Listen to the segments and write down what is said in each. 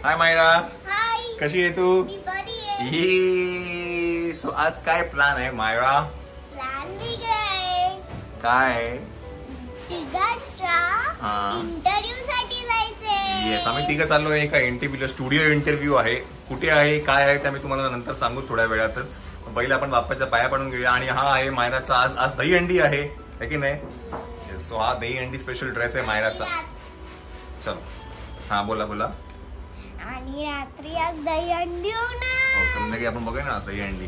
हाय मायरा. हाय. कशी आहे तू? मी बरी आहे. सो आज काय प्लॅन आहे मायरा? प्लॅन वेगळा आहे. काय? तिघांच्या इंटरव्ह्यू साठी जायचंय. येस, आम्ही तिघं चाललोय एका इंटरव्ह्यूला. स्टुडिओ इंटरव्ह्यू आहे. कुठे आहे काय आहे ते आम्ही तुम्हाला नंतर सांगू थोड्या वेळातच. पहिले आपण बाप्पाच्या पाया पडून घेऊया. आणि हा आहे मायराचा आज दहीहंडी आहे की नाही? सो हा दहीहंडी स्पेशल ड्रेस आहे मायराचा. चलो हा बोला बोला. आणि रात्री आज दहीहंडी होणार. संध्याकाळी आपण बघूया ना दहीहंडी.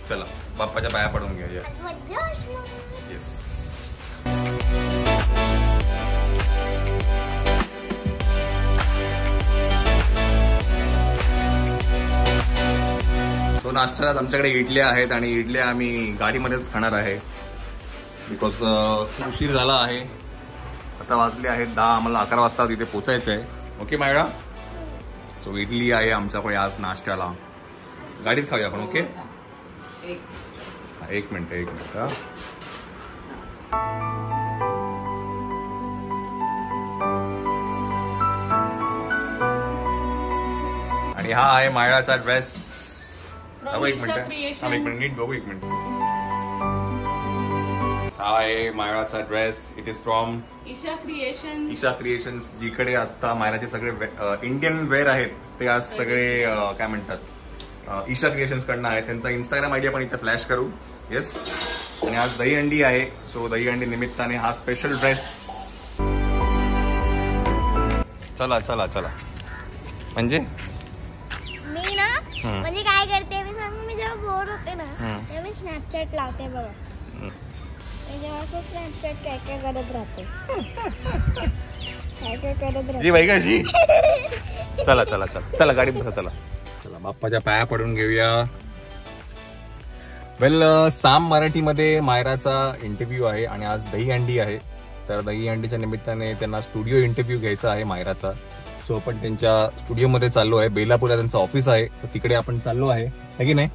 चला बाप्पाच्या पाया पडून घेऊया. मजा असणार. येस. सो नाश्त्याला आमच्याकडे इडल्या आहेत आणि इडल्या आम्ही गाडीमध्येच खाणार आहे बिकॉज खूप उशीर झाला आहे. आता वाजले आहेत 10. आम्हाला 11 वाजता तिथे पोचायचं आहे. ओके मायरा? सो इडली आहे आमच्याकडे आज नाश्त्याला. गाडीत खाऊया आपण. ओके एक मिनिट हा. आणि हा आहे मायराचा ड्रेस. एक मिनिट नीट बघू. एक मिनिट. हा आहे मायराचा dress. It is from Isha creations. जिकडे आता मायराचे सगळे इंडियन वेअर आहेत ते आज सगळे काय म्हणतात ईशा क्रिएशन्स कडनं आहेत. त्यांचा इंस्टाग्राम आयडी आपण इथे फ्लॅश करू. येस. आणि आज दहीहंडी आहे. सो दहीहंडी निमित्ताने हा स्पेशल ड्रेस. चला चला चला. म्हणजे मी ना म्हणजे काय करते मी सांगू. मी जेव्हा बोर होते ना तेव्हा मी स्नॅपचॅट लावते बघा. जेव्हा असं स्नॅपचॅट काय काय करत राहते. चला चला चला चला गाडीत बसा. चला चला बाप्पाच्या पाया पडून घेऊया. वेल साम मराठीमध्ये मायराचा इंटरव्ह्यू आहे आणि आज दहीहंडी आहे. तर दहीहंडीच्या निमित्ताने त्यांना स्टुडिओ इंटरव्ह्यू घ्यायचा आहे मायराचा. सो आपण त्यांच्या स्टुडिओमध्ये चाललो आहे. बेलापूरला त्यांचं ऑफिस आहे. तिकडे आपण चाललो आहे की नाही?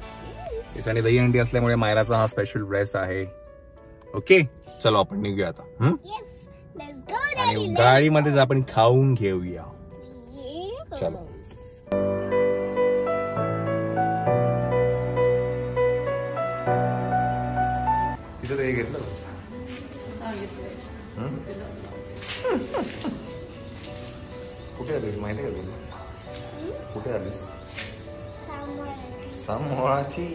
आणि दहीहंडी असल्यामुळे मायराचा हा स्पेशल ड्रेस आहे. ओके चलो आपण निघूया आता. आणि गाडीमध्येच आपण खाऊन घेऊया. चलो. तिचं ते घेतलं कुठे आलीस माहिती का तुला? कुठे आलीस? सामोळाची.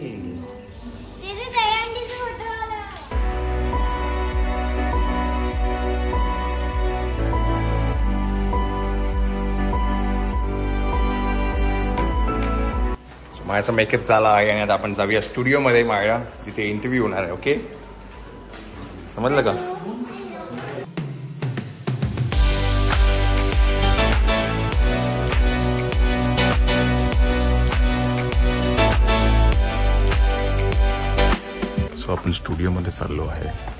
माझा मेकअप झाला आहे आणि आता आपण जाऊया स्टुडिओमध्ये मायरा. तिथे इंटरव्ह्यू होणार आहे. ओके समजलं का? सो आपण स्टुडिओमध्ये चाललो आहे.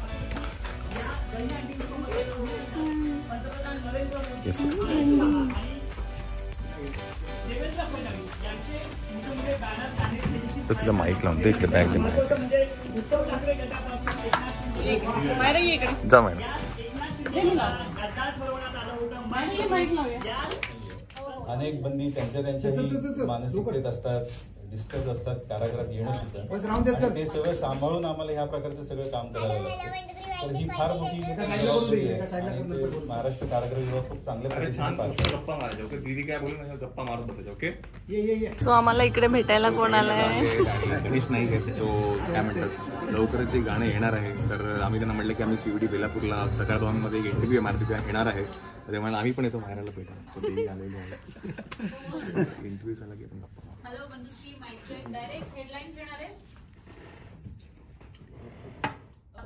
तर तिला माईक लावून दे. इकडे बॅग दे. जा मायरा. अनेक बंदी त्यांच्या मानसिकतेत असतात, डिस्टर्ब असतात कारागृहात येणं सुद्धा. ते सगळं सांभाळून आम्हाला ह्या प्रकारचं सगळं काम करावं लागतं. तर ही फार मोठी जबाबदारी आहे आणि ते महाराष्ट्र कारागृह विभाग खूप चांगल्या पद्धतीने गप्पा मारायचे. दीदी काय बोलून गप्पा मारत बसायचे. ओके. सो आम्हाला इकडे भेटायला कोण आलाय? गणेश नाही घेत. जो काय म्हणतात लवकरच जे गाणं येणार आहे. तर आम्ही त्यांना म्हटलं की आम्ही CVT बेलापूरला सकाळ 2 मध्ये एक इंटरव्ह्यू मारती येणार आहे. तर मला आम्ही पण येतो मायराला भेटा. सो तेही आलेले आहे. इंटरव्ह्यू झाला की आपण गप्पा. हॅलो बंधुश्री, माईक चेक. डायरेक्ट हेडलाईन घेणार आहे.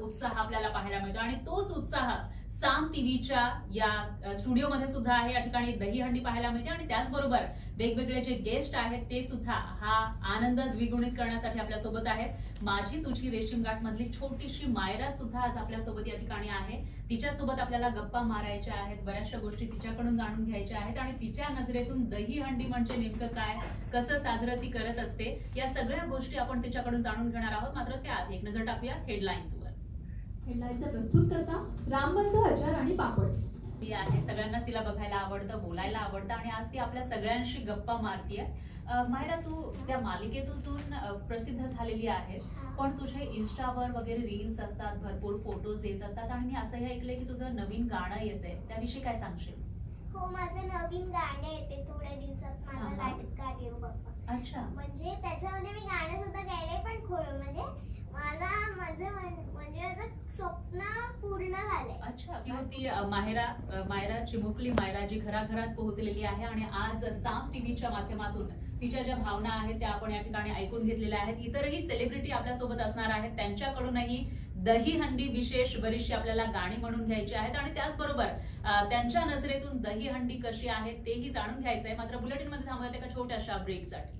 उत्साह आपल्याला पाहायला मिळतो आणि तोच उत्साह साम टीव्हीच्या या स्टुडिओमध्ये सुद्धा आहे. या ठिकाणी दहीहंडी पाहायला मिळते आणि त्याचबरोबर वेगवेगळे जे गेस्ट आहेत ते सुद्धा हा आनंद द्विगुणित करण्यासाठी आपल्या सोबत आहेत. माझी तुझी रेशीम गाठ मधली छोटीशी मायरा सुद्धा आज आपल्या सोबत या ठिकाणी आहे. तिच्यासोबत आपल्याला गप्पा मारायच्या आहेत. बऱ्याचशा गोष्टी तिच्याकडून जाणून घ्यायच्या आहेत आणि तिच्या नजरेतून दहीहंडी म्हणजे नेमकं काय, कसं साजरं ती करत असते, या सगळ्या गोष्टी आपण तिच्याकडून जाणून घेणार आहोत. मात्र त्यात एक नजर टाकूया हेडलाईन्सवर. हेडलाईन्सचा प्रस्तुत करता रामबंधू अचार आणि पापड. ती आहे, सगळ्यांनाच तिला बघायला आवडतं, बोलायला आवडतं आणि आज ती आपल्या सगळ्यांशी गप्पा मारतीये. मायरा, तू त्या मालिकेतून प्रसिद्ध झालेली आहेस, पण तुझे इन्स्टावर वगैरे रील्स असतात, भरपूर फोटोज येत असतात आणि मी असंही ऐकलंय की तुझं नवीन गाणं येतंय, त्याविषयी काय सांगशील? हो, माझं नवीन गाणं येते थोड्या दिवसात, माझं लाडका देव बाप्पा. अच्छा. म्हणजे त्याच्यामध्ये मी गाणं सुद्धा गायलंय, पण म्हणजे मला माझं स्वप्न पूर्ण झालंय. अच्छा. ती मायरा चिमुकली मायरा जी घराघरात पोहोचलेली आहे आणि आज साम टीव्हीच्या माध्यमातून तिच्या ज्या भावना आहेत त्या आपण या ठिकाणी ऐकून घेतलेल्या आहेत. इतरही सेलिब्रिटी आपल्यासोबत असणार आहेत, त्यांच्याकडूनही दहीहंडी विशेष बरीचशी आपल्याला गाणी म्हणून घ्यायची आहेत आणि त्याचबरोबर त्यांच्या नजरेतून दहीहंडी कशी आहे तेही जाणून घ्यायचंय. मात्र बुलेटिन मध्ये थांबूयात एका छोट्याशा ब्रेकसाठी.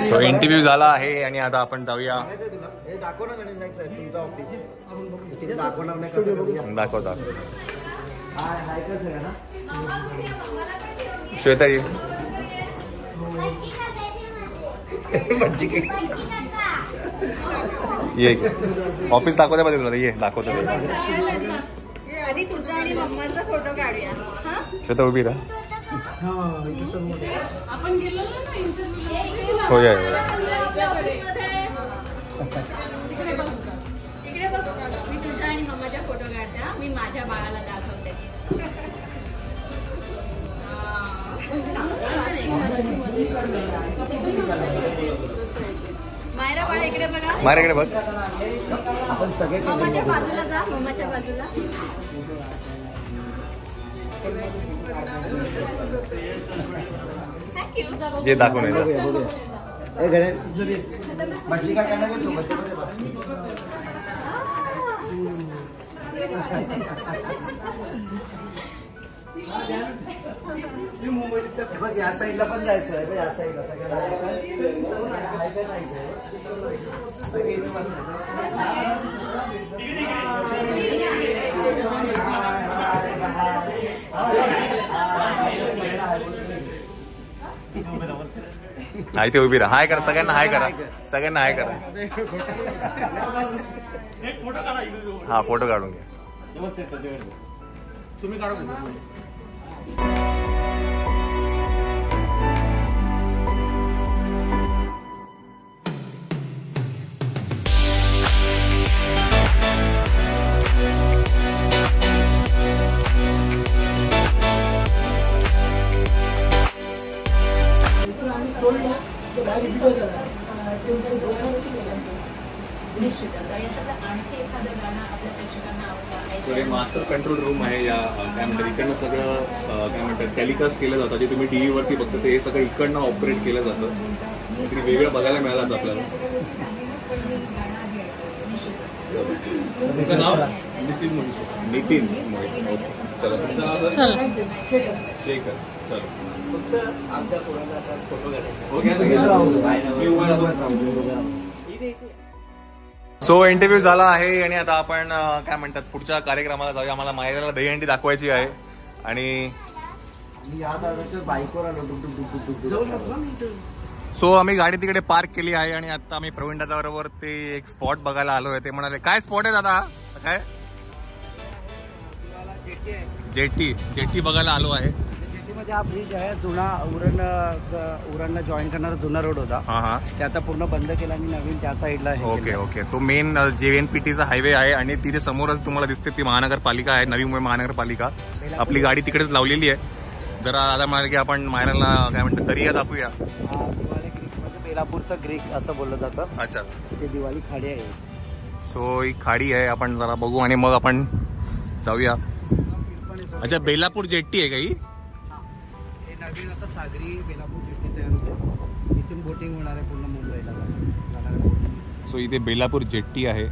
सो इंटरव्ह्यू झाला आहे आणि आता आपण जाऊया. दाखवता श्वेता ये ऑफिस दाखवता पाहिजे तुला, ये दाखवतो. आधी तुझा आणि मम्माचा फोटो काढूया. श्वेता उभी राहा. आपण गेलो ना इंटरव्ह्यू. हो या इकडे बघ, मी तुझ्या आणि मम्माच्या फोटो काढते, मी माझ्या बाळाला दाखवते. मायरा बाळा इकडे बघा, मायरा इकडे बघ. आपण सगळे मम्माच्या बाजूला जा, मम्माच्या बाजूला. जे दाखवून बघ या साईडला पण जायचं आहे, या साईडला हाय ते उभी राहा. हाय करा सगळ्यांना, हाय करा सगळ्यांना, हाय करा. हा फोटो काढून घ्या. तुम्ही काढून मास्टर कंट्रोल रूम आहे या काय म्हणतात, इकडनं सगळं काय म्हणतात टेलिकास्ट केलं जातं. जे तुम्ही टीव्ही वरती बघता ते सगळं इकडनं ऑपरेट केलं जातं. तरी वेगळं बघायला मिळालंच आपल्याला. तुमचं नाव? नितीन. चला तुमचं नाव शेखर. चलो आमच्या फोटो सो इंटरव्ह्यू झाला आहे आणि आता आपण काय म्हणतात पुढच्या कार्यक्रमाला जाऊया. आम्हाला मायराला दहीहंडी दाखवायची आहे आणि सो आम्ही गाडी तिकडे पार्क केली आहे आणि आता आम्ही प्रवीण दादाबरोबर ते एक स्पॉट बघायला आलोय. ते म्हणाले काय स्पॉट आहे दादा? काय जेटी बघायला आलो आहे. जेटीमध्ये हा ब्रिज आहे जुना, उरणला जॉईन करणारा जुना रोड होता. ते आता पूर्ण बंद केला आणि नवीन त्या साईडला. Okay okay. तो मेन JNPTचा हायवे आहे आणि तिथे समोरच तुम्हाला दिसते ती महानगरपालिका आहे, नवी मुंबई महानगरपालिका. आपली गाडी तिकडेच लावलेली आहे. जरा दादा म्हणाले की आपण मायराला काय म्हणतात दर्या दाखवूया. बेलापूरचं ग्रीक असं बोललं जातं. अच्छा, ते दिवाळी खाडी आहे. सो ही खाडी आहे, आपण जरा बघू आणि मग आपण जाऊया. अच्छा, बेलापूर जेट्टी आहे काही? हे नवीन आता सागरी बेलापूर जेट्टी तयार होते, इथून बोटिंग होणार आहे पूर्ण मुंबईला. सो इथे बेलापूर जेट्टी आहे.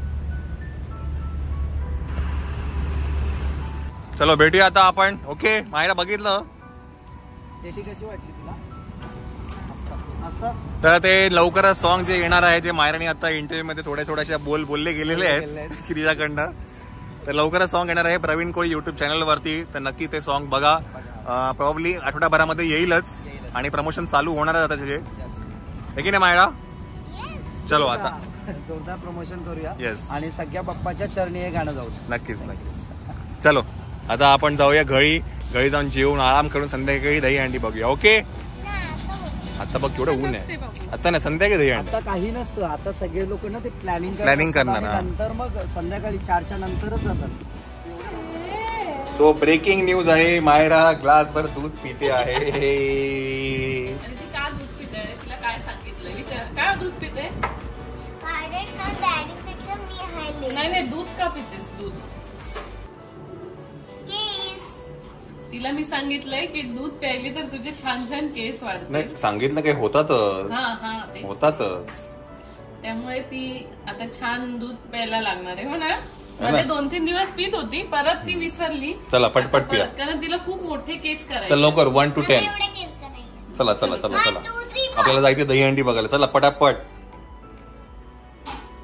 चलो भेटूया आता आपण. ओके, मायरा बघितलं जेटी कशी वाटली तुला? वाजता. तर ते लवकरच सॉन्ग जे येणार आहे, जे मायराने आता इंटरव्ह्यू मध्ये थोड्याशा बोलले गेलेले आहेत की तिच्याकडनं, तर लवकरच सॉन्ग येणार आहे प्रवीण कोळी युट्यूब चॅनल वरती. तर नक्की ते सॉन्ग बघा. प्रॉब्ली आठवड्याभरामध्ये येईलच आणि प्रमोशन चालू होणारच आता त्याचे, है की नाही मायरा? चलो आता जोरदार प्रमोशन करूया. येस. आणि सगळ्या बाप्पाच्या चरणी हे गाणं जाऊ. नक्कीच नक्कीच. चलो आता आपण जाऊया घरी जाऊन जेवून आराम करून संध्याकाळी दही अंडी बघूया. ओके. आता बघ केवढं ऊन आहे. आता नाही, संध्याकाळी दही अंडी. आता काही नसतं. आता सगळे लोक ना ते प्लॅनिंग करणार. नंतर मग संध्याकाळी 4च्या नंतरच जातात. सो ब्रेकिंग न्यूज आहे, मायरा ग्लास भर दूध पिते आहे. का दूध पिते? तिला काय सांगितलं? विचार. काय दूध पिते? नाही दूध का पितेस? दूध तिला मी सांगितलंय की दूध प्यायली तर तुझे छान छान केस वाढतात. नाही सांगितलं काही होतातच. होतातच. त्यामुळे ती आता छान दूध प्यायला लागणार आहे. हो ना. मध्ये 2-3 दिवस पित होती, परत ती विसरली. चला पटपट पिया, कारण तिला खूप मोठे केस करायचे. चल लवकर 1 to 10. चला चला चला चला आपल्याला जायचं दही अंडी बघायला. चला पटापट.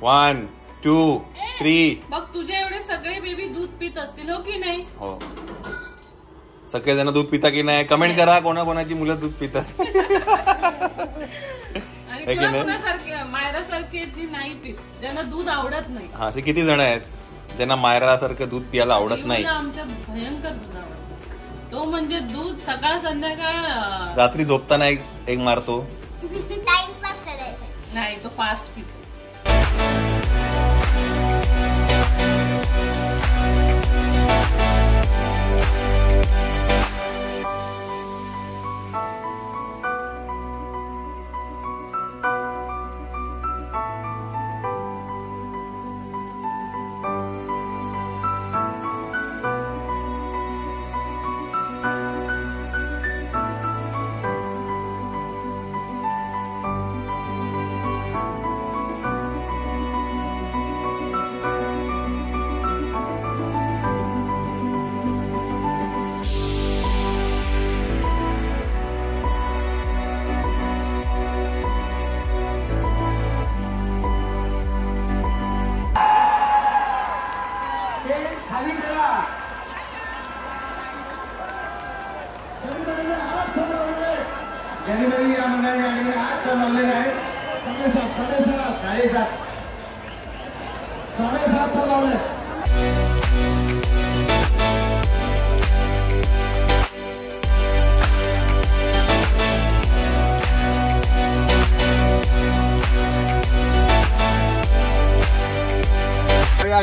1 2 3. बघ तुझे एवढे सगळे बेबी दूध पित असतील, हो की नाही? हो. सगळेजण दूध पिता की नाही कमेंट करा. कोणाकोणाची मुलं दूध पितात. आणि कोणासारखे मायरा सारखे जी नाही पित, ज्यांना दूध आवडत नाही. हा, असे किती जण आहेत ज्यांना मायरा सारखं दूध पियाला आवडत नाही? आमच्या भयंकर दूध आवडतं. तो म्हणजे दूध सकाळ संध्याकाळ. रात्री झोपताना एक मारतो. टाइमपास करायचा नाही, तो फास्ट पितो.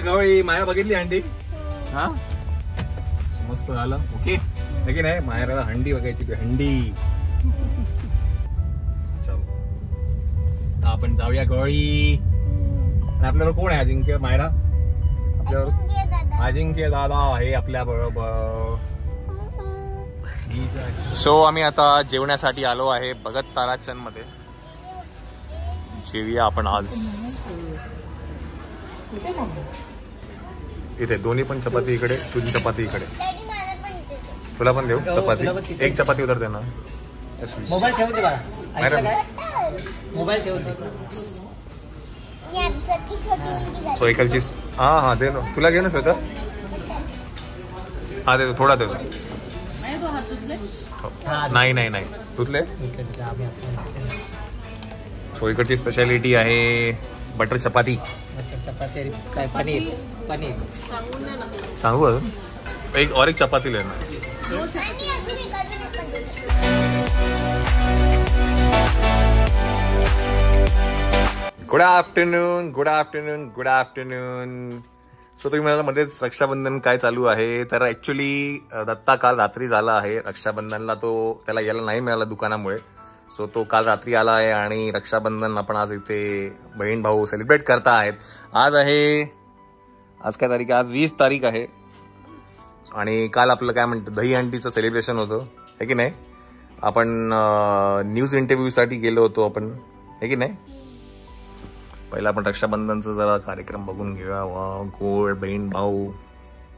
गवळी माया बघितली हंडी? हा मस्त झालं. ओके की नाही? मायराला हंडी बघायची. हंडी. चलो आपण जाऊया गवळी. आणि आपल्याला कोण आहे? अजिंक्य. मायरा आपल्यावर अजिंक्य दादा आहे आपल्या बरोबर. सो आम्ही आता जेवण्यासाठी आलो आहे भगत ताराचंद मध्ये. जेवूया आपण आज. इथे दोन्ही पण चपाती इकडे, तुझी चपाती इकडे. तुला पण देऊ चपाती? एक चपाती उतर दे ना. मोबाईल ठेवून दे बाळा. मोबाईल ठेवून दे. सो एकलची. हा दे ना. तुला घे ना श्वेता. हा देतो, थोडा देतो. नाही धुतले. सो इकडची स्पेशालिटी आहे बटर चपाती. चपाती काय पनीर. सांगू अजून एक और एक चपाती लेना. Good afternoon. सो तुम्ही मला मध्येच रक्षाबंधन काय चालू आहे, तर ऍक्च्युली दत्ता काल रात्री झाला आहे रक्षाबंधनला. त्याला यायला नाही मिळाला दुकानामुळे. सो तो काल रात्री आला आहे आणि रक्षाबंधन आपण आज इथे बहीण भाऊ सेलिब्रेट करता आहेत. आज काय तारीख आहे? आज 20 तारीख आहे. आणि काल आपलं काय म्हणतं दही अंडीचं सेलिब्रेशन होतं, है की नाही? आपण न्यूज इंटरव्ह्यूसाठी गेलो होतो आपण, है की नाही? पहिला आपण रक्षाबंधनचा जरा कार्यक्रम बघून घेऊया. वा, गोड बहीण भाऊ,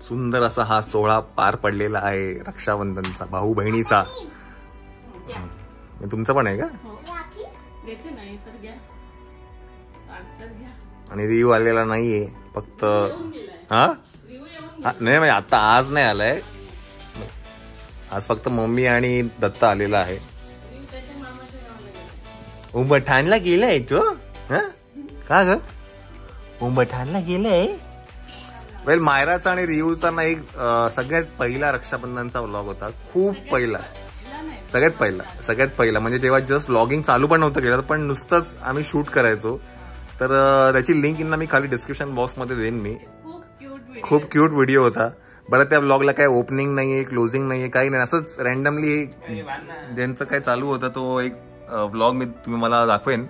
सुंदर असा हा सोहळा पार पडलेला आहे रक्षाबंधनचा, भाऊ बहिणीचा. तुमचं पण आहे का? घेते नाही तर घ्या, तर घ्या. आणि रिव्ह्यू आलेला नाहीये, फक्त येऊन गेलाय. हा रिव्ह्यू येऊन नाही म्हणजे आता आज नाही आलाय, आज फक्त मम्मी आणि दत्ता आलेला आहे. रिव्ह्यू त्याच्या मामाच्या गावाला गेला. उंबठाणला गेलाय तो, का ग उंबठाणला गेलाय? वेल मायराचा आणि रिव्ह्यूचा ना एक सगळ्यात पहिला रक्षाबंधनचा व्लॉग होता, खूप पहिला, सगळ्यात पहिला म्हणजे जेव्हा जस्ट व्लॉगिंग चालू पण नव्हतं केलं, पण नुसतंच आम्ही शूट करायचो. तर त्याची लिंक ना मी खाली डिस्क्रिप्शन बॉक्समध्ये देईन. मी खूप क्यूट व्हिडिओ होता. बरं त्या व्लॉगला काय ओपनिंग नाहीये, क्लोजिंग नाहीये, काही नाही, असंच रॅन्डमली ज्यांचं काय चालू होतं तो एक व्लॉग मी तुम्ही मला दाखवेन.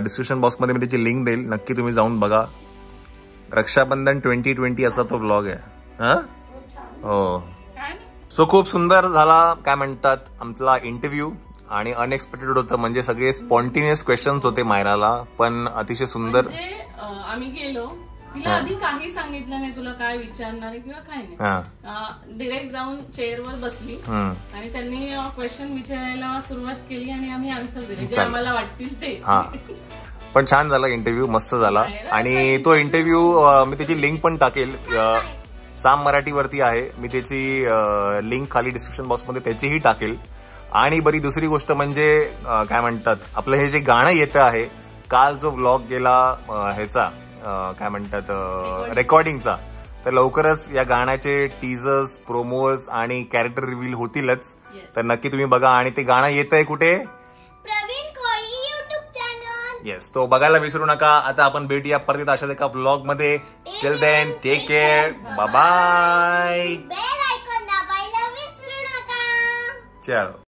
डिस्क्रिप्शन बॉक्समध्ये मी त्याची लिंक देईल, नक्की तुम्ही जाऊन बघा. रक्षाबंधन 2020 असा तो व्लॉग आहे. हो, सो खूप सुंदर झाला काय म्हणतात आमचा इंटरव्ह्यू, आणि अनएक्सपेक्टेड होतं, म्हणजे सगळे स्पॉन्टेनियस क्वेश्चन्स होते मायराला, पण अतिशय सुंदर. आम्ही गेलो, तिला आधी काही सांगितलं नाही तुला काय विचारणार किंवा काय नाही, डिरेक्ट जाऊन चेअरवर बसली आणि त्यांनी क्वेश्चन विचारायला सुरुवात केली आणि आम्ही आन्सर दिले जे आम्हाला वाटतील ते. पण छान झाला इंटरव्ह्यू, मस्त झाला. आणि तो इंटरव्ह्यू मी त्याची लिंक पण टाकेल, साम मराठीवरती आहे, मी त्याची लिंक खाली डिस्क्रिप्शन बॉक्समध्ये त्याचीही टाकेल. आणि बरी दुसरी गोष्ट म्हणजे काय म्हणतात आपलं हे जे गाणं येतं आहे, काल जो व्लॉग गेला ह्याचा काय म्हणतात रेकॉर्डिंगचा, तर लवकरच या गाण्याचे टीजर्स, प्रोमोज आणि कॅरेक्टर रिव्हील होतीलच. तर नक्की तुम्ही बघा. आणि ते गाणं येतंय कुठे? प्रवीण कोळी YouTube चॅनल. येस, तो बघायला विसरू नका. आता आपण भेटूया परत अशाच एका व्लॉग मध्ये. Till then take care, bye bye. Bell icon दाबायला विसरू नका. चलो.